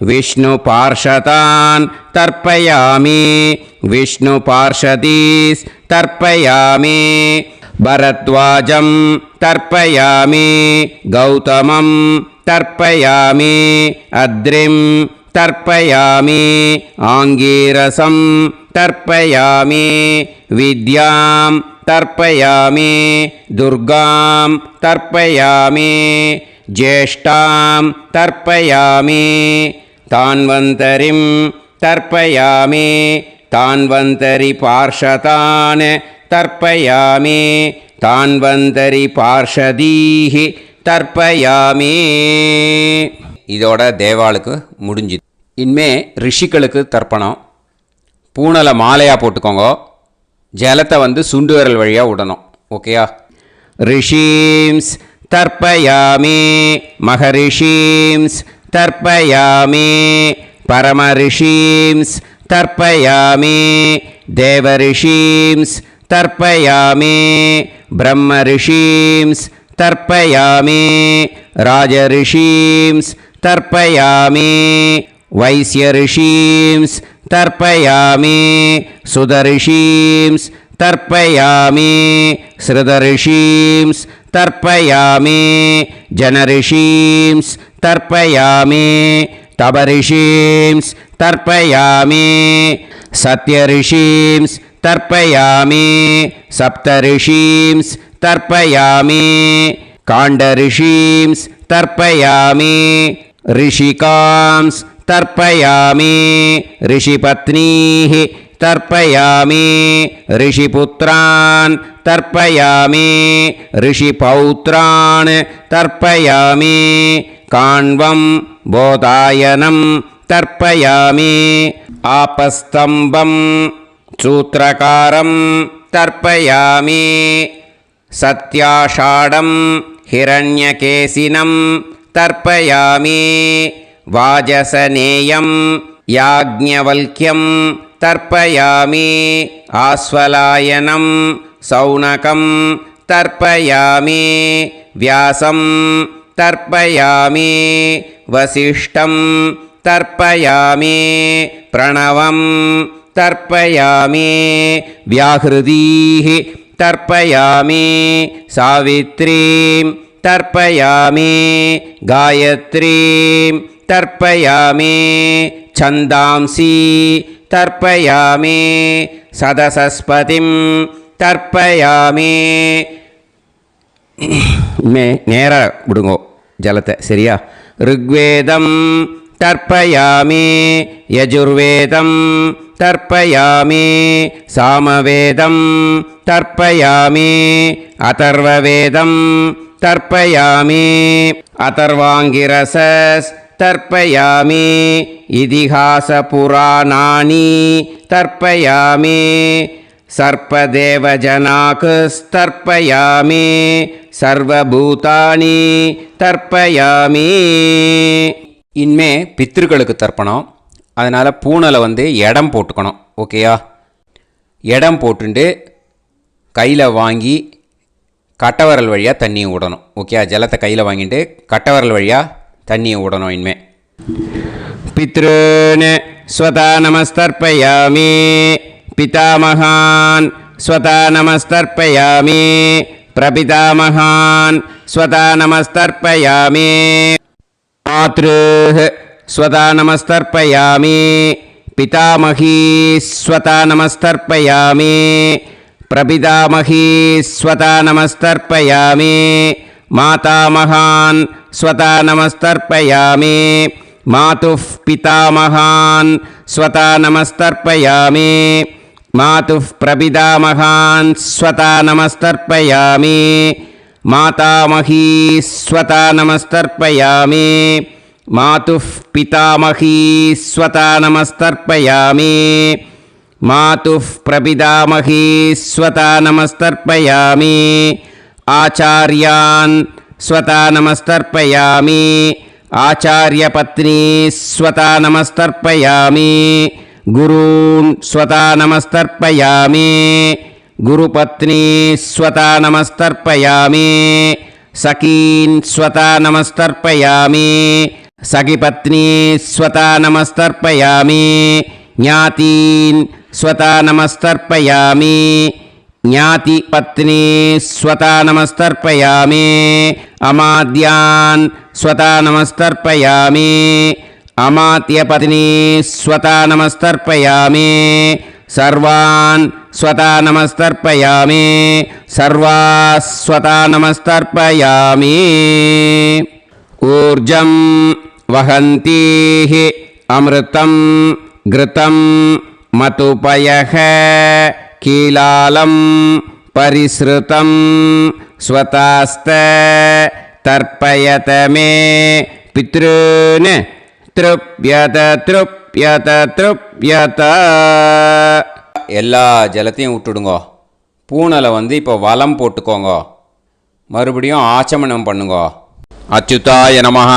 विष्णुपार्षदान् तर्पयामि विष्णुपार्षदीस् तर्पयामि भरद्वाजं तर्पयामि गौतमं तर्पयामि अद्रिं तर्पयामि आङ्गीरसं तर्पयामि विद्यां तर्पयामि दुर्गां तर्पयामि ज्येष्ठां तर्पयामि तान्वन्तरिं तर्पयामि तान्वन्तरिपार्षदान् तर्पयामि तान्वन्तरिपार्षदीः தர்ப்பயாமி. இதோட தேவாளுக்கு முடிஞ்சுது. இனிமே ரிஷிகளுக்கு தர்ப்பணம். பூனலை மாலையாக போட்டுக்கோங்க. ஜலத்தை சுண்டு விரல் வழியாக விடணும். ஓகேயா? ரிஷீம்ஸ் தர்ப்பயாமி, மகரிஷீம்ஸ் தர்ப்பயாமி, பரமரிஷீம்ஸ் தர்ப்பயாமி, தேவரிஷீம்ஸ் தர்ப்பயாமி, பிரம்மரிஷீம்ஸ் தர்ப்பயாமி, ராஜரிஷீம்ஸ் தர்ப்பயாமி, வைஸ்யரிஷீம்ஸ் தர்ப்பயாமி, சுதரிஷீம்ஸ் தர்ப்பயாமி, ஸ்ருதரிஷீம்ஸ் தர்ப்பயாமி, ஜனரிஷீம்ஸ் தர்ப்பயாமி, தபரிஷீம்ஸ் தர்ப்பயாமி, சத்யரிஷீம்ஸ் தர்ப்பயாமி, சப்தரிஷீம்ஸ் தர்ப்பயாமி, காண்டரிஷீம்ஸ் தர்ப்பயாமி, ரிஷிகாம்ஸ் தர்ப்பயாமி, ரிஷிபத்னீः तर्पयामि ऋषिपुत्रान् तर्पयामि ऋषिपौत्रान् तर्पयामि काण्वं बोधायनं तर्पयामि आपस्तम्भं सूत्रकारं तर्पयामि सत्याषाढं हिरण्यकेशिनं तर्पयामि वाजसनेयं याज्ञवल्क्यं तर्पयामि आस्वलायनं सौनकं तर्पयामि व्यासं तर्पयामि वसिष्ठं तर्पयामि प्रणवं तर्पयामि व्याहृतीः तर्पयामि सावित्रीं तर्पयामि गायत्रीं तर्पयामि छन्दांसि तर्पयामि सदसस्पतिं तर्पयामि நேராக விடுங்கோ ஜலத்தை சரியா ऋग्वेदं तर्पयामि यजुर्वेदं तर्पयामि सामवेदं तर्पयामि अथर्ववेदं तर्पयामि अथर्वाङ्गिरसस् तर्पयामि इतिहासपुराणानि तर्पयामि सर्पदेवजनाकस्तर्पयामि सर्वभूतानि तर्पयामि இனிமே பித்திருக்களுக்கு தர்ப்பணம். அதனால் பூனலை வந்து இடம் போட்டுக்கணும். ஓகேயா? இடம் போட்டுண்டு கையில் வாங்கி கட்டவரல் வழியாக தண்ணியை விடணும். ஓகே? ஜலத்தை கையில் வாங்கிட்டு கட்டவரல் வழியாக தண்ணியை விடணும். இனிமே पितॄन् स्वता नमस्तर्पयामि पितामहान् स्वता नमस्तर्पयामि प्रपितामहान् स्वता नमस्तर्पयामि मातृः स्वता नमस्तर्पयामि पितामही स्वता नमस्तर्पयामि प्रपितामही स्वता नमस्तर्पयामि मातामहान् स्वता नमस्तर्पयामि मातुः पितामहान् स्वता नमस्तर्पयामि मातुः प्रपितामहान् स्वता नमस्तर्पयामि मातामही स्वता नमस्तर्पयामि मातुः पितामही स्वता नमस्तर्पयामि मातुः प्रपितामही स्वता नमस्तर्पयामि आचार्यान् स्वता नमस्तर्पयामि आचार्यपत्नी स्वता नमस्तर्पयामि गुरून् स्वता नमस्तर्पयामि गुरुपत्नी स्वता नमस्तर्पयामि सखीन् स्वता नमस्तर्पयामि सखिपत्नी स्वता नमस्तर्पयामि ज्ञातीन् स्वता नमस्तर्पयामि ज्ञातिपत्नी स्वता नमस्तर्पयामि अमाद्यान् स्वता नमस्तर्पयामि अमात्यपत्नी स्वता नमस्तर्पयामि सर्वान् स्वता नमस्तर्पयामि सर्वाः स्वता नमस्तर्पयामि ऊर्जं वहन्तीः अमृतं घृतं मतुपयः कीलालं परिसृतं स्वतास्त तर्पयत मे पितॄन् तृप्यत तृप्यत तृप्यत எல்லா ஜலத்தையும் விட்டுடுங்கோ. பூனலை வந்து இப்போ வலம் போட்டுக்கோங்க. மறுபடியும் ஆச்சமனம் பண்ணுங்கோ. அச்சுதாய நமஹ,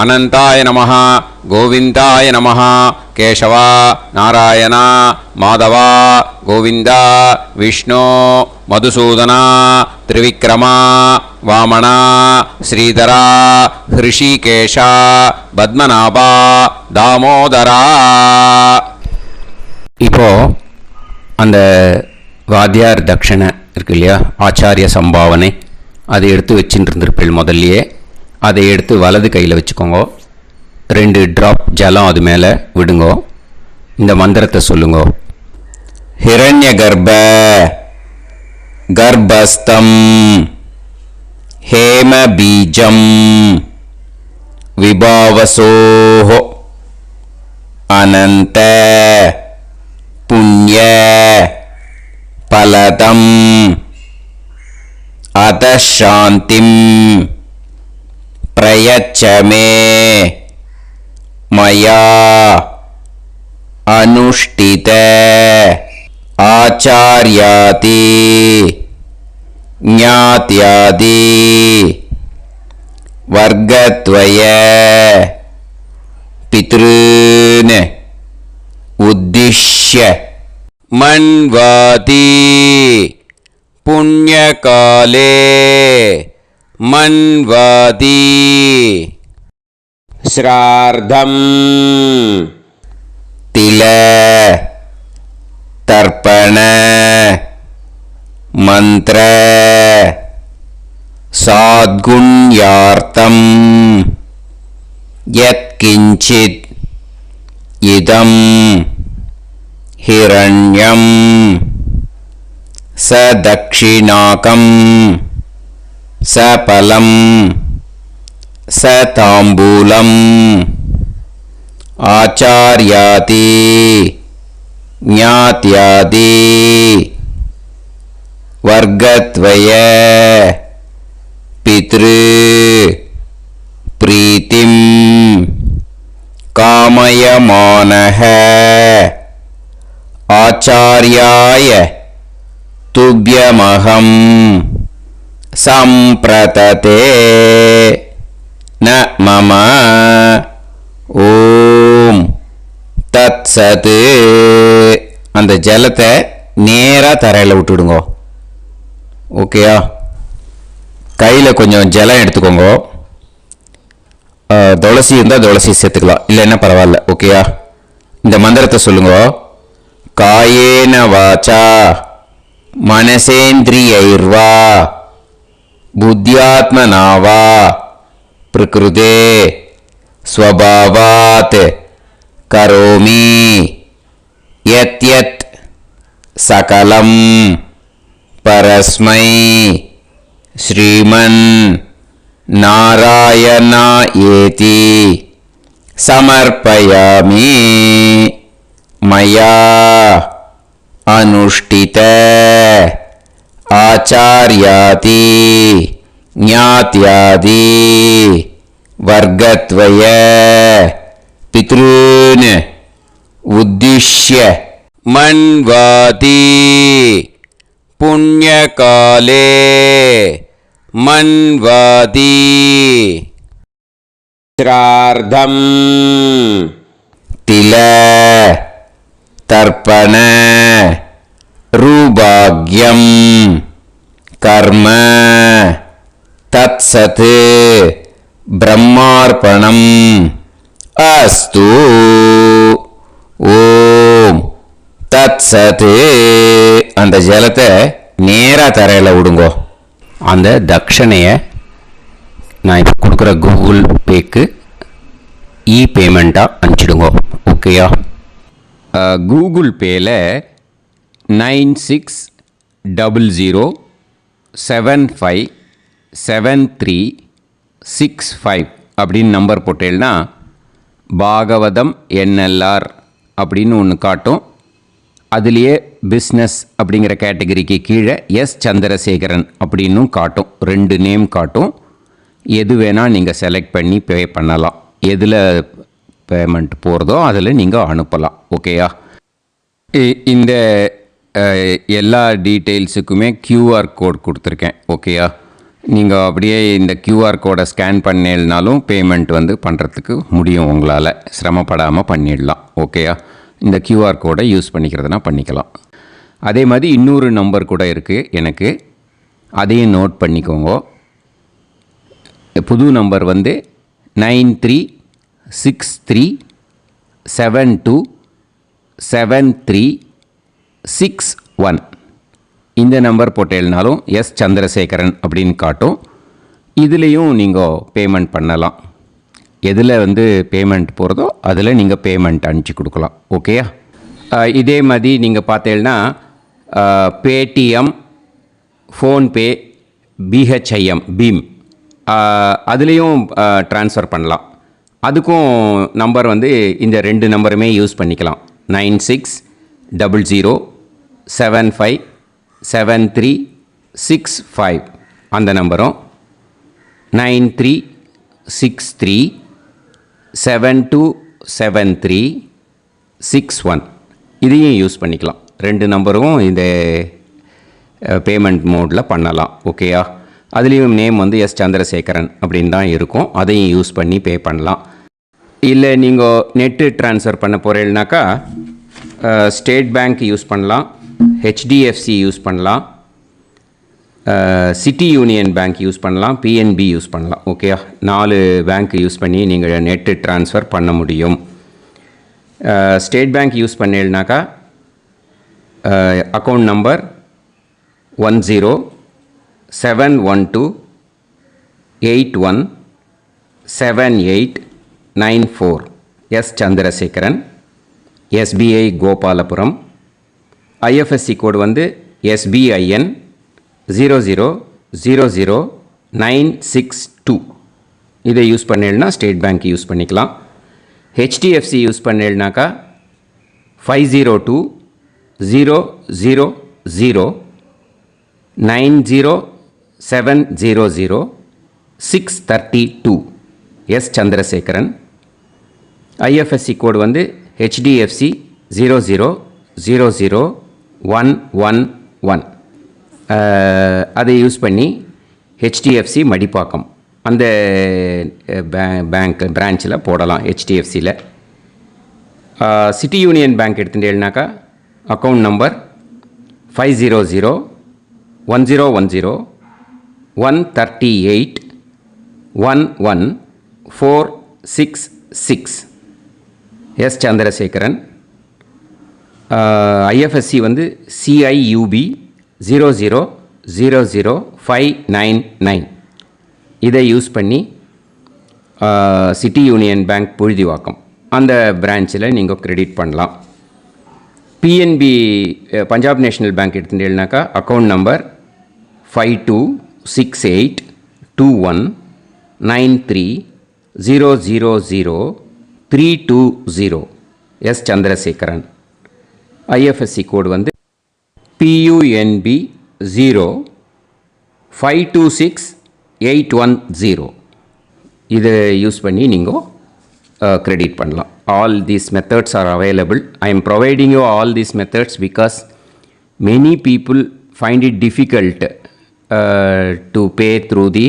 அனந்தாய நமஹ, கோவிந்தாய நமஹ, கேசவா, நாராயணா, மாதவா, கோவிந்தா, விஷ்ணு, மதுசூதனா, திரிவிக்ரமா, வாமனா, ஸ்ரீதரா, ஹிருஷிகேஷா, பத்மநாபா, தாமோதரா. இப்போ அந்த வாத்தியார் தட்சணை இருக்கு இல்லையா, ஆச்சாரிய சம்பாவனை, அதை எடுத்து வச்சுட்டு இருந்திருப்பீள் முதல்லையே. அதை எடுத்து வலது கையில் வச்சுக்கோங்க. 2 ட்ராப் ஜலம் அது மேலே விடுங்கோ. இந்த மந்திரத்தை சொல்லுங்கோ. ஹிரண்ய கர்ப்ப கர்ப்பஸ்தம் ஹேம பீஜம் விபாவசோஹோ அனந்த புண்ணிய பலதம் அதசாந்திம் பிரயச்சமே மயா அனுஷ்டித ஆச்சார்யாதி ஞாத்யாதி வர்க்கத்வய பித்ருன் உத்திஷ்ய மன்வாதி புண்ணியகாலே மன்வாதி ஸ்ரார்த்தம் தில தர்ப்பண மந்திர சாத்குண்யார்த்தம் யத்கிஞ்சித் இதம் ஹிரண்யம் சதக்ஷிணாகம் சபலம் சதாம்பூலம் ஆச்சார்யாதி ஞாத்யாதி வர்க்கத்வய பித்ரு பிரீத்திம் காமயமானஹ ஆச்சார்யாய துப்யமஹம் சம்பிரததே ந மம ஓம் தத்சத். அந்த ஜலத்தை நேராக தரையில் விட்டுடுங்க. ஓகேயா? கையில் கொஞ்சம் ஜலம் எடுத்துக்கோங்க. துளசி இருந்தால் துளசி சேர்த்துக்கலாம், இல்லைன்னா பரவாயில்ல. ஓகேயா? இந்த மந்திரத்தை சொல்லுங்க. காயேன வாச்சா மனசேந்திரியைர்வா புத்தியாத்மனாவா பிரகிருதே ஸ்வபாவாத் கரோமி யத் யத் சகலம் பரஸ்மை ஸ்ரீமன் நாராயணா ஏதி சமர்ப்பயாமி மயா அனுஷ்டித ஆச்சார்யாதி ஞாத்யாதி வர்க்கத்வய பித்ருன் உத்திஷ்ய மன்வாதி புண்ணியகாலே மன்வாதி ஸ்ரார்த்தம் தில தர்ப்பண ரூபாக்யம் கர்ம தத்சத் பிரம்மார்ப்பணம் அஸ்து. ஓம் தத்சத். அந்த ஜலத்தை நேராக தரையில் விடுங்கோ. அந்த தட்சணையை நான் இப்போ கொடுக்குற கூகுள் பேக்கு பேமெண்ட்டாக அனுப்பிச்சிடுங்க. ஓகேயா? கூகுள் பேயில் 9600757365 அப்படின்னு நம்பர் போட்டேன்னா பாகவதம் NLR அப்படின்னு ஒன்று காட்டும். அதுலேயே பிஸ்னஸ் அப்படிங்கிற கேட்டகரிக்கு கீழே எஸ் சந்திரசேகரன் அப்படின்னும் காட்டும். 2 நேம் காட்டும். எது வேணால் நீங்கள் செலக்ட் பண்ணி பே பண்ணலாம். எதில் பேமெண்ட் போகிறதோ அதில் நீங்கள் அனுப்பலாம். ஓகேயா? இந்த எல்லா டீட்டெயில்ஸுக்குமே QR கோட் கொடுத்துருக்கேன். ஓகேயா? நீங்கள் அப்படியே இந்த QR கோடை ஸ்கேன் பண்ணேன்னாலும் பேமெண்ட் பண்ணுறதுக்கு முடியும். உங்களால் சிரமப்படாமல் பண்ணிடலாம். ஓகேயா? இந்த QR கோடை யூஸ் பண்ணிக்கிறதுனா பண்ணிக்கலாம். அதே மாதிரி இன்னொரு நம்பர் கூட இருக்குது எனக்கு, அதையும் நோட் பண்ணிக்கோங்க. புது நம்பர் 9363727361. இந்த நம்பர் போட்டேல்னாலும் எஸ் சந்திரசேகரன் அப்படின்னு காட்டும். இதுலேயும் நீங்கள் பேமெண்ட் பண்ணலாம். எதில் பேமெண்ட் போகிறதோ அதில் நீங்கள் பேமெண்ட் அனுப்பிச்சி கொடுக்கலாம். ஓகேயா? இதே மாதிரி நீங்கள் பார்த்தேன்னா பேடிஎம், ஃபோன்பே, பிஹெச்ஐஎம், பீம் அதுலேயும் ட்ரான்ஸ்ஃபர் பண்ணலாம். அதுக்கும் நம்பர் இந்த 2 நம்பருமே யூஸ் பண்ணிக்கலாம். 00757365 அந்த நம்பரும் 9363727361 இதையும் யூஸ் பண்ணிக்கலாம். 2 நம்பரும் இந்த பேமெண்ட் மோடில் பண்ணலாம். ஓகேயா? அதுலேயும் நேம் வந்து எஸ் சந்திரசேகரன் அப்படின்னு தான் இருக்கும். அதையும் யூஸ் பண்ணி பே பண்ணலாம். இல்லை நீங்கள் நெட்டு ட்ரான்ஸ்ஃபர் பண்ண போகிறீங்கனாக்கா ஸ்டேட் பேங்க் யூஸ் பண்ணலாம், ஹெச்டிஎஃப்சி யூஸ் பண்ணலாம், சிட்டி யூனியன் பேங்க் யூஸ் பண்ணலாம், பிஎன்பி யூஸ் பண்ணலாம். ஓகேயா? 4 பேங்க் யூஸ் பண்ணி நீங்கள் நெட்டு ட்ரான்ஸ்ஃபர் பண்ண முடியும். ஸ்டேட் பேங்க் யூஸ் பண்ணீங்கனாக்கா account number 1071281789 S Chandrasekaran, SBI Gopalapuram. IFSC code வந்து SBIN 0000962. இதை யூஸ் பண்ணீங்கன்னா ஸ்டேட் பேங்க் யூஸ் பண்ணிக்கலாம். ஹெச்டிஎஃப்சி யூஸ் பண்ணீங்கனாக்கா 5020090700 எஸ் சந்திரசேகரன். ஐஎஃப்எஸ்சி கோடு வந்து HDFC 0000111. அதை யூஸ் பண்ணி HDFC மடிப்பாக்கம் அந்த பேங்க் பிரான்ச்சில் போடலாம். HDFCயில் சிட்டி யூனியன் பேங்க் எடுத்துட்டேன்னாக்கா account number 500101381146 S Chandrasekaran. IFSC வந்து CIUB 0000599. இதை யூஸ் பண்ணி சிட்டி யூனியன் பேங்க் புழுதிவாக்கம் அந்த பிரான்ச்சில் நீங்கள் கிரெடிட் பண்ணலாம். பிஎன்பி பஞ்சாப் நேஷ்னல் பேங்க் எடுத்துட்டேன்னாக்கா account number 52682193000320 S Chandrasekaran. IFSC code வந்து PUNB 0526810. இதை யூஸ் பண்ணி நீங்கள் கிரெடிட் பண்ணலாம். All these methods are available. I am providing you all these methods because many people find it difficult to pay through the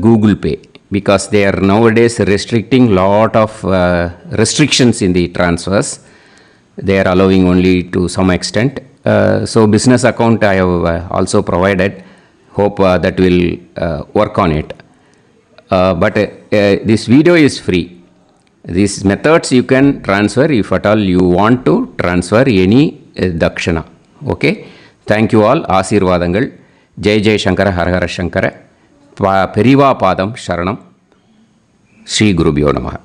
Google Pay because they are nowadays restricting lot of restrictions in the transfers. They are allowing only to some extent. So business account I have also provided. Hope that will work on it. But this video is free. These methods you can transfer if at all you want to transfer any dakshana. Okay. Thank you all. ஆசீர்வாதங்கள். ஜெய் ஜெய் சங்கர ஹரஹர சங்கர. பெரிவா பாதம் சரணம். ஸ்ரீ குருபியோ நமஹ.